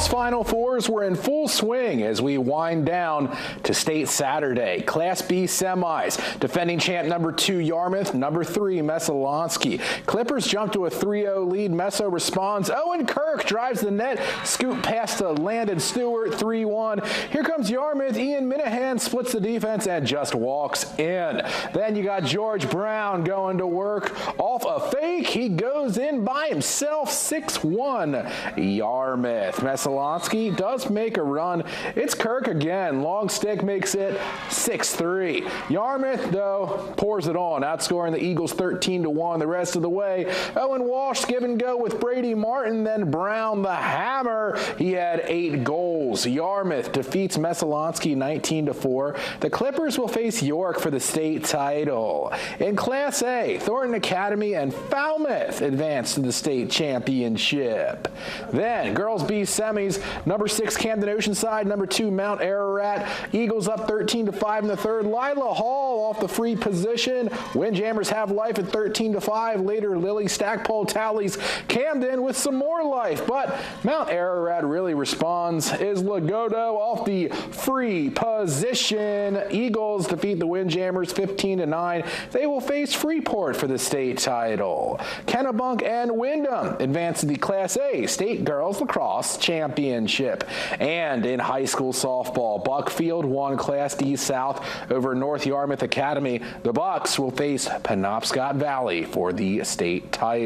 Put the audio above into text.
Lacrosse Final Fours were in full swing as we wind down to State Saturday. Class B semis. Defending champ number 2 Yarmouth, number 3 Messalonskee. Clippers jump to a 3-0 lead. Meso responds. Owen Kirk drives the net. Scoop past to Landon Stewart, 3-1. Here comes Yarmouth. Ian Minahan splits the defense and just walks in. Then you got George Brown going to work off a fake. He goes in by himself, 6-1 Yarmouth. Messalonskee does make a run. It's Kirk again. Long stick makes it 6-3. Yarmouth, though, pours it on, outscoring the Eagles 13-1 the rest of the way. Owen Walsh give and go with Brady Martin, then Brown the hammer. He had 8 goals. Yarmouth defeats Messalonskee 19-4. The Clippers will face York for the state title. In Class A, Thornton Academy and Falmouth advance to the state championship. Then, Girls B semis, number 6 Camden Oceanside, number 2 Mount Ararat. Eagles up 13-5 in the third. Lila Hall off the free position. Windjammers have life at 13-5. Later, Lily Stackpole tallies Camden with some more life, but Mount Ararat really responds. Is Lagodo off the free position. Eagles defeat the Windjammers 15-9. They will face Freeport for the state title. Kennebunk and Wyndham advance to the Class A State Girls Lacrosse Championship. And in high school softball, Buckfield won Class D South over North Yarmouth Academy. The Bucks will face Penobscot Valley for the state title.